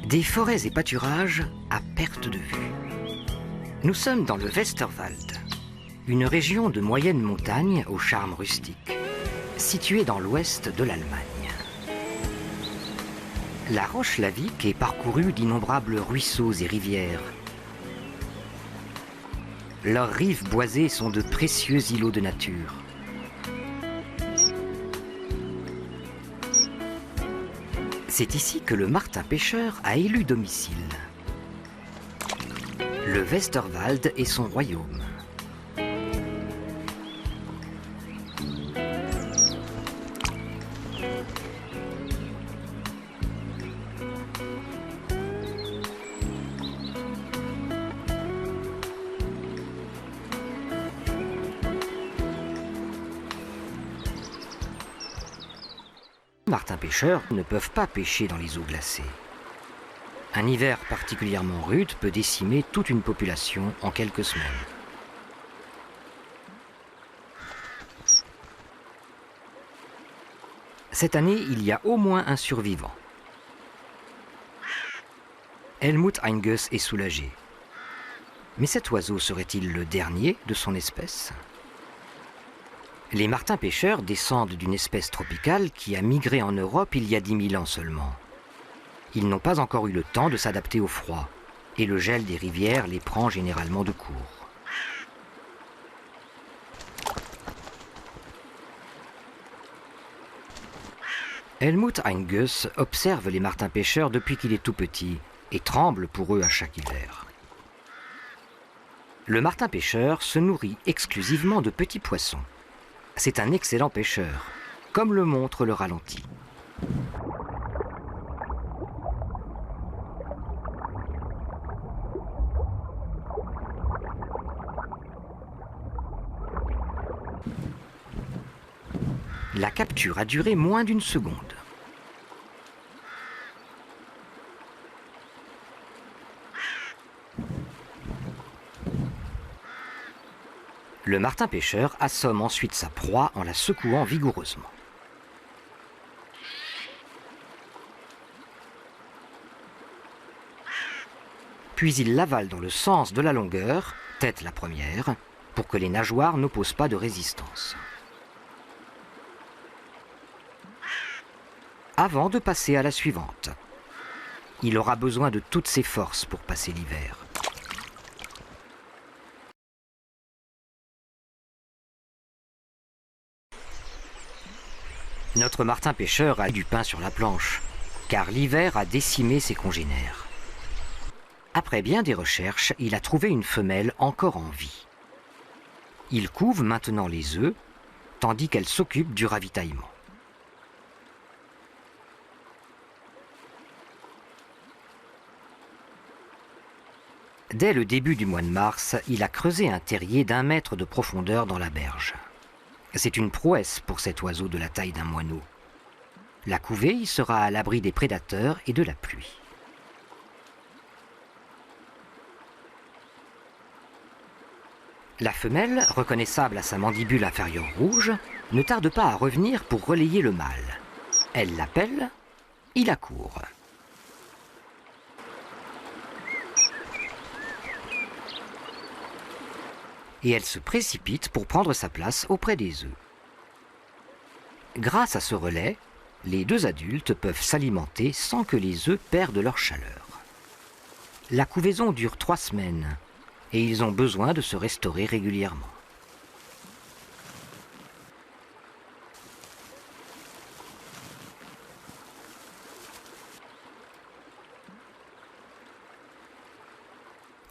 Des forêts et pâturages à perte de vue. Nous sommes dans le Westerwald, une région de moyenne montagne au charme rustique, située dans l'ouest de l'Allemagne. La Roche-Lavique est parcourue d'innombrables ruisseaux et rivières. Leurs rives boisées sont de précieux îlots de nature. C'est ici que le martin pêcheur a élu domicile. Le Westerwald est son royaume. Les martins-pêcheurs ne peuvent pas pêcher dans les eaux glacées. Un hiver particulièrement rude peut décimer toute une population en quelques semaines. Cette année, il y a au moins un survivant. Helmut Einges est soulagé. Mais cet oiseau serait-il le dernier de son espèce ? Les martins-pêcheurs descendent d'une espèce tropicale qui a migré en Europe il y a 10 000 ans seulement. Ils n'ont pas encore eu le temps de s'adapter au froid, et le gel des rivières les prend généralement de court. Helmut Einges observe les martins-pêcheurs depuis qu'il est tout petit et tremble pour eux à chaque hiver. Le martin-pêcheur se nourrit exclusivement de petits poissons. C'est un excellent pêcheur, comme le montre le ralenti. La capture a duré moins d'une seconde. Le martin-pêcheur assomme ensuite sa proie en la secouant vigoureusement. Puis il l'avale dans le sens de la longueur, tête la première, pour que les nageoires n'opposent pas de résistance. Avant de passer à la suivante, il aura besoin de toutes ses forces pour passer l'hiver. Notre martin-pêcheur a du pain sur la planche, car l'hiver a décimé ses congénères. Après bien des recherches, il a trouvé une femelle encore en vie. Il couve maintenant les œufs, tandis qu'elle s'occupe du ravitaillement. Dès le début du mois de mars, il a creusé un terrier d'1 mètre de profondeur dans la berge. C'est une prouesse pour cet oiseau de la taille d'un moineau. La couvée y sera à l'abri des prédateurs et de la pluie. La femelle, reconnaissable à sa mandibule inférieure rouge, ne tarde pas à revenir pour relayer le mâle. Elle l'appelle, il accourt. Et elle se précipite pour prendre sa place auprès des œufs. Grâce à ce relais, les 2 adultes peuvent s'alimenter sans que les œufs perdent leur chaleur. La couvaison dure 3 semaines et ils ont besoin de se restaurer régulièrement.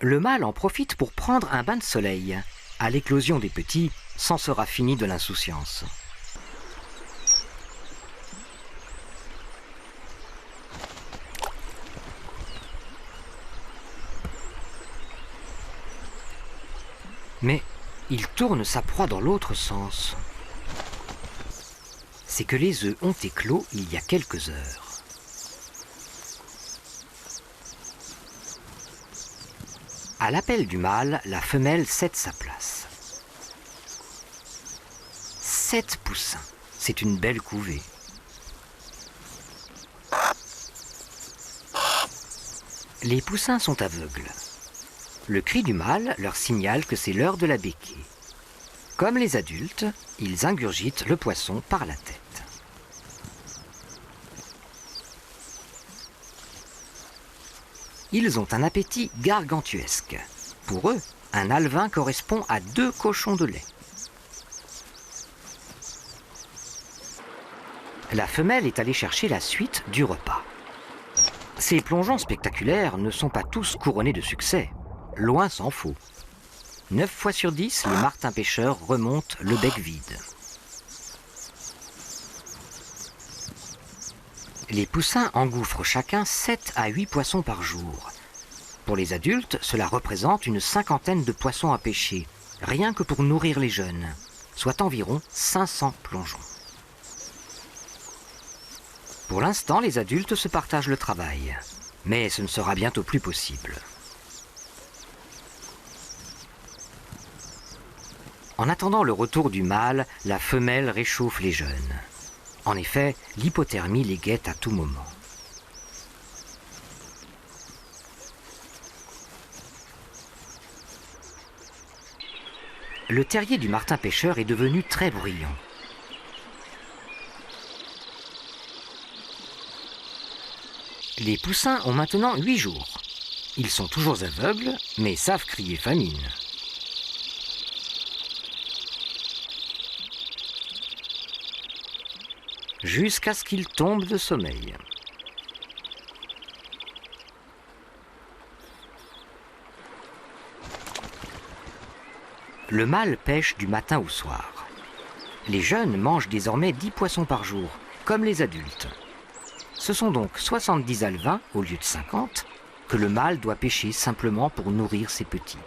Le mâle en profite pour prendre un bain de soleil. À l'éclosion des petits, s'en sera fini de l'insouciance. Mais il tourne sa proie dans l'autre sens. C'est que les œufs ont éclos il y a quelques heures. À l'appel du mâle, la femelle cède sa place. 7 poussins, c'est une belle couvée. Les poussins sont aveugles. Le cri du mâle leur signale que c'est l'heure de la becquer. Comme les adultes, ils ingurgitent le poisson par la tête. Ils ont un appétit gargantuesque. Pour eux, un alevin correspond à 2 cochons de lait. La femelle est allée chercher la suite du repas. Ces plongeons spectaculaires ne sont pas tous couronnés de succès. Loin s'en faut. 9 fois sur 10, les martins-pêcheurs remontent le bec vide. Les poussins engouffrent chacun 7 à 8 poissons par jour. Pour les adultes, cela représente une 50aine de poissons à pêcher, rien que pour nourrir les jeunes, soit environ 500 plongeons. Pour l'instant, les adultes se partagent le travail, mais ce ne sera bientôt plus possible. En attendant le retour du mâle, la femelle réchauffe les jeunes. En effet, l'hypothermie les guette à tout moment. Le terrier du martin-pêcheur est devenu très bruyant. Les poussins ont maintenant 8 jours. Ils sont toujours aveugles, mais savent crier famine. Jusqu'à ce qu'ils tombent de sommeil. Le mâle pêche du matin au soir. Les jeunes mangent désormais 10 poissons par jour, comme les adultes. Ce sont donc 70 alevins, au lieu de 50, que le mâle doit pêcher simplement pour nourrir ses petits.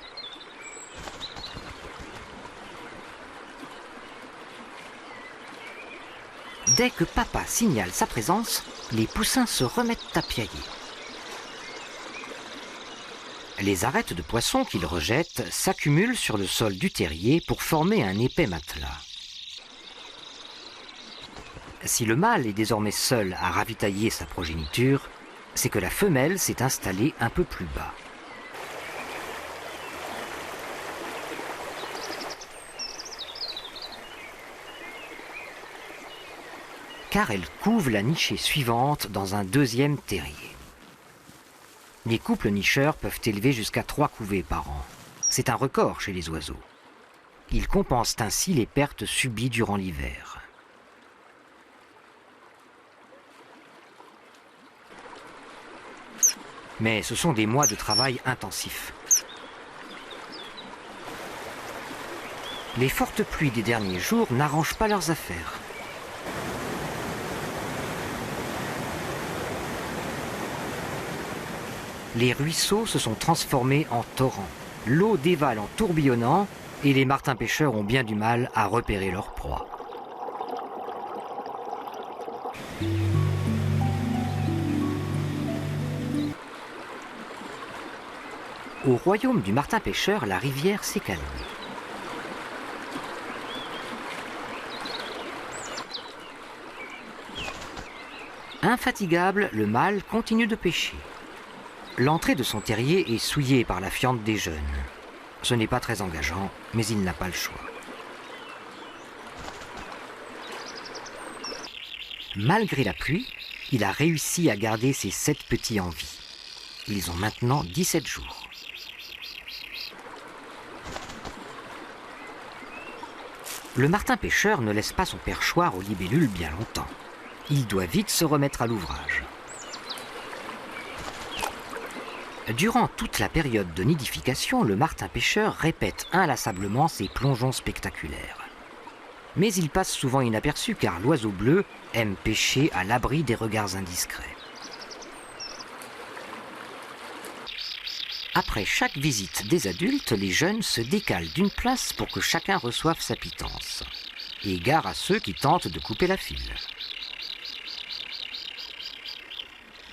Dès que papa signale sa présence, les poussins se remettent à piailler. Les arêtes de poissons qu'ils rejettent s'accumulent sur le sol du terrier pour former un épais matelas. Si le mâle est désormais seul à ravitailler sa progéniture, c'est que la femelle s'est installée un peu plus bas. Car elle couve la nichée suivante dans un deuxième terrier. Les couples nicheurs peuvent élever jusqu'à 3 couvées par an. C'est un record chez les oiseaux. Ils compensent ainsi les pertes subies durant l'hiver. Mais ce sont des mois de travail intensif. Les fortes pluies des derniers jours n'arrangent pas leurs affaires. Les ruisseaux se sont transformés en torrents. L'eau dévale en tourbillonnant et les martins-pêcheurs ont bien du mal à repérer leur proie. Au royaume du martin-pêcheur, la rivière s'est calmée. Infatigable, le mâle continue de pêcher. L'entrée de son terrier est souillée par la fiente des jeunes. Ce n'est pas très engageant, mais il n'a pas le choix. Malgré la pluie, il a réussi à garder ses 7 petits en vie. Ils ont maintenant 17 jours. Le martin-pêcheur ne laisse pas son perchoir aux libellules bien longtemps. Il doit vite se remettre à l'ouvrage. Durant toute la période de nidification, le martin-pêcheur répète inlassablement ses plongeons spectaculaires. Mais il passe souvent inaperçu car l'oiseau bleu aime pêcher à l'abri des regards indiscrets. Après chaque visite des adultes, les jeunes se décalent d'une place pour que chacun reçoive sa pitance. Et gare à ceux qui tentent de couper la file.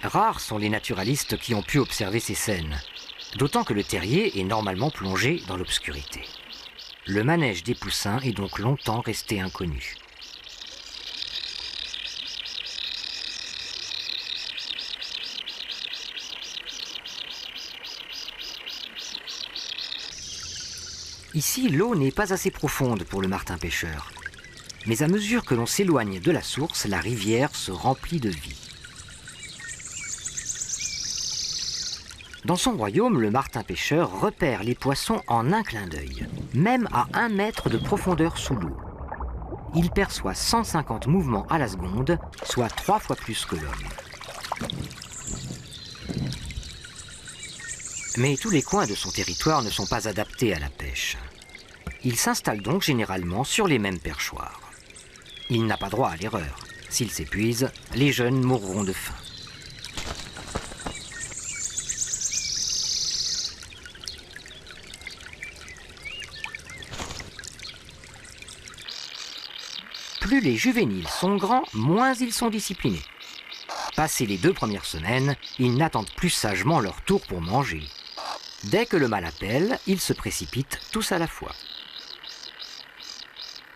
Rares sont les naturalistes qui ont pu observer ces scènes, d'autant que le terrier est normalement plongé dans l'obscurité. Le manège des poussins est donc longtemps resté inconnu. Ici, l'eau n'est pas assez profonde pour le martin pêcheur. Mais à mesure que l'on s'éloigne de la source, la rivière se remplit de vie. Dans son royaume, le martin pêcheur repère les poissons en un clin d'œil, même à 1 mètre de profondeur sous l'eau. Il perçoit 150 mouvements à la seconde, soit 3 fois plus que l'homme. Mais tous les coins de son territoire ne sont pas adaptés à la pêche. Il s'installe donc généralement sur les mêmes perchoirs. Il n'a pas droit à l'erreur. S'il s'épuise, les jeunes mourront de faim. Plus les juvéniles sont grands, moins ils sont disciplinés. Passées les 2 premières semaines, ils n'attendent plus sagement leur tour pour manger. Dès que le mâle appelle, ils se précipitent tous à la fois.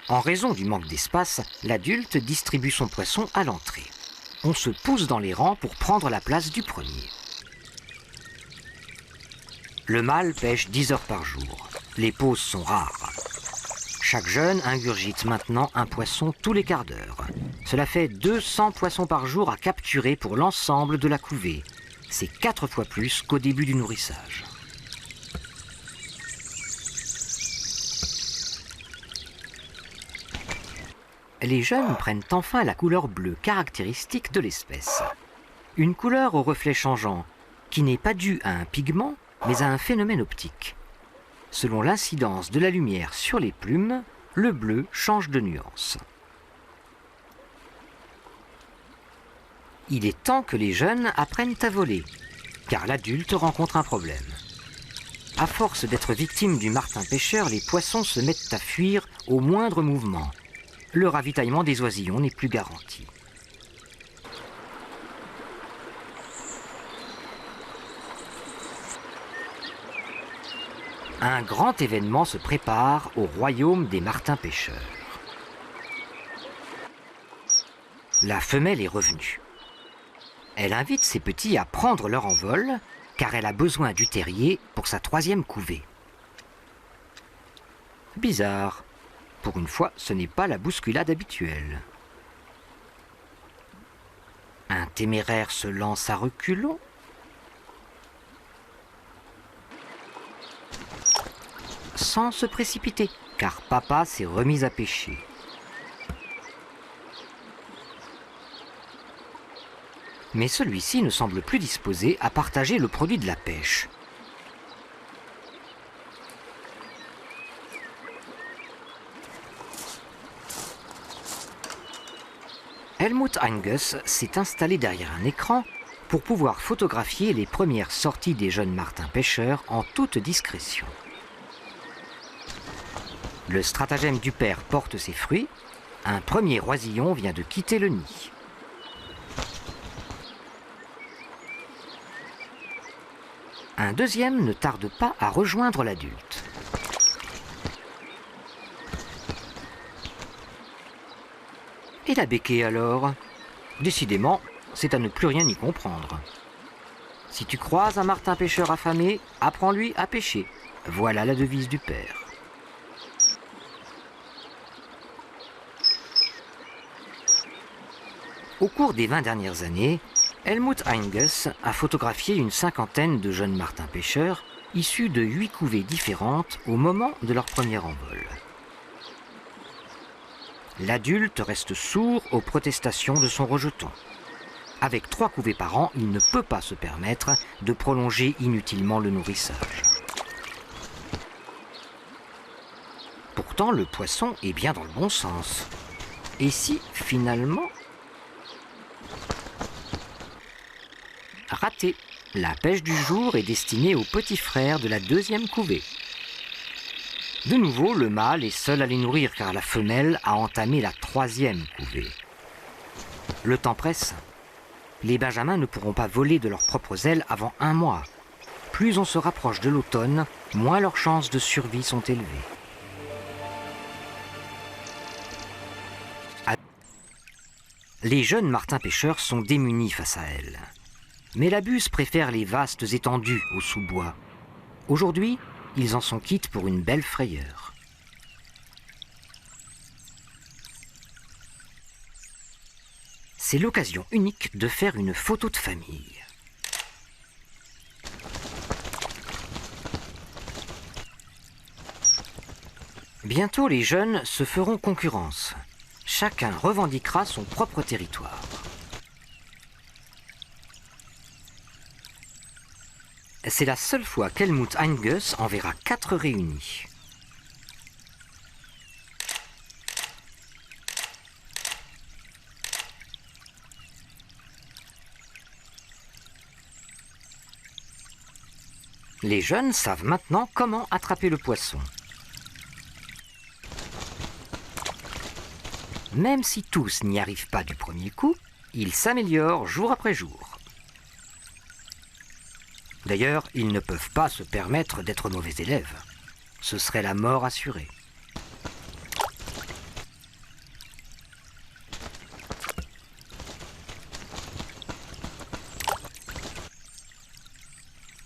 En raison du manque d'espace, l'adulte distribue son poisson à l'entrée. On se pousse dans les rangs pour prendre la place du premier. Le mâle pêche 10 heures par jour. Les pauses sont rares. Chaque jeune ingurgite maintenant un poisson tous les quarts d'heure. Cela fait 200 poissons par jour à capturer pour l'ensemble de la couvée. C'est 4 fois plus qu'au début du nourrissage. Les jeunes prennent enfin la couleur bleue caractéristique de l'espèce. Une couleur au reflet changeant, qui n'est pas due à un pigment, mais à un phénomène optique. Selon l'incidence de la lumière sur les plumes, le bleu change de nuance. Il est temps que les jeunes apprennent à voler, car l'adulte rencontre un problème. À force d'être victime du martin pêcheur, les poissons se mettent à fuir au moindre mouvement. Le ravitaillement des oisillons n'est plus garanti. Un grand événement se prépare au royaume des martins pêcheurs. La femelle est revenue. Elle invite ses petits à prendre leur envol, car elle a besoin du terrier pour sa 3e couvée. Bizarre. Pour une fois, ce n'est pas la bousculade habituelle. Un téméraire se lance à reculons. Sans se précipiter, car papa s'est remis à pêcher. Mais celui-ci ne semble plus disposé à partager le produit de la pêche. Helmut Angus s'est installé derrière un écran pour pouvoir photographier les premières sorties des jeunes martins pêcheurs en toute discrétion. Le stratagème du père porte ses fruits. Un premier oisillon vient de quitter le nid. Un deuxième ne tarde pas à rejoindre l'adulte. Et la béquée alors? Décidément, c'est à ne plus rien y comprendre. Si tu croises un martin pêcheur affamé, apprends-lui à pêcher. Voilà la devise du père. Au cours des 20 dernières années, Helmut Angus a photographié une 50aine de jeunes martins pêcheurs issus de 8 couvées différentes au moment de leur premier envol. L'adulte reste sourd aux protestations de son rejeton. Avec 3 couvées par an, il ne peut pas se permettre de prolonger inutilement le nourrissage. Pourtant, le poisson est bien dans le bon sens. Et si, finalement... Raté. La pêche du jour est destinée au petit frère de la 2e couvée. De nouveau, le mâle est seul à les nourrir car la femelle a entamé la 3e couvée. Le temps presse. Les benjamins ne pourront pas voler de leurs propres ailes avant 1 mois. Plus on se rapproche de l'automne, moins leurs chances de survie sont élevées. Les jeunes martins pêcheurs sont démunis face à elle. Mais la buse préfère les vastes étendues aux sous-bois. Aujourd'hui, ils en sont quittes pour une belle frayeur. C'est l'occasion unique de faire une photo de famille. Bientôt, les jeunes se feront concurrence. Chacun revendiquera son propre territoire. C'est la seule fois qu'Helmut Einges en verra 4 réunis. Les jeunes savent maintenant comment attraper le poisson. Même si tous n'y arrivent pas du premier coup, ils s'améliorent jour après jour. D'ailleurs, ils ne peuvent pas se permettre d'être mauvais élèves. Ce serait la mort assurée.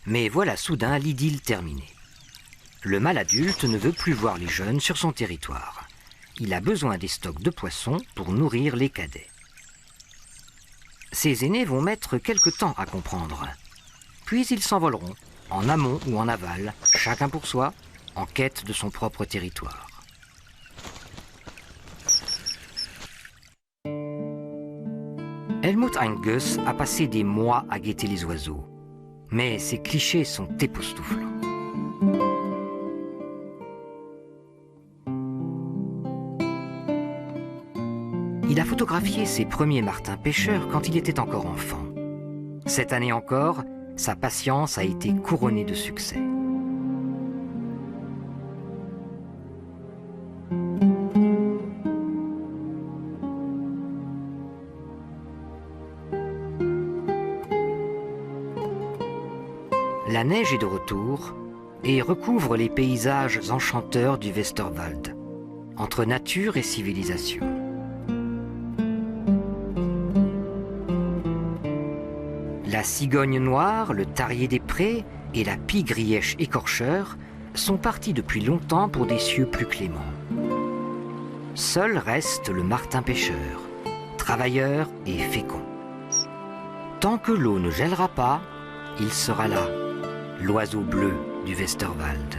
Mais voilà soudain l'idylle terminée. Le mâle adulte ne veut plus voir les jeunes sur son territoire. Il a besoin des stocks de poissons pour nourrir les cadets. Ses aînés vont mettre quelque temps à comprendre. Puis ils s'envoleront, en amont ou en aval, chacun pour soi, en quête de son propre territoire. Helmut Einges a passé des mois à guetter les oiseaux. Mais ces clichés sont époustouflants. Il a photographié ses premiers martins pêcheurs quand il était encore enfant. Cette année encore, sa patience a été couronnée de succès. La neige est de retour et recouvre les paysages enchanteurs du Westerwald, entre nature et civilisation. La cigogne noire, le tarier des prés et la pie-grièche écorcheur sont partis depuis longtemps pour des cieux plus cléments. Seul reste le martin pêcheur, travailleur et fécond. Tant que l'eau ne gèlera pas, il sera là, l'oiseau bleu du Westerwald.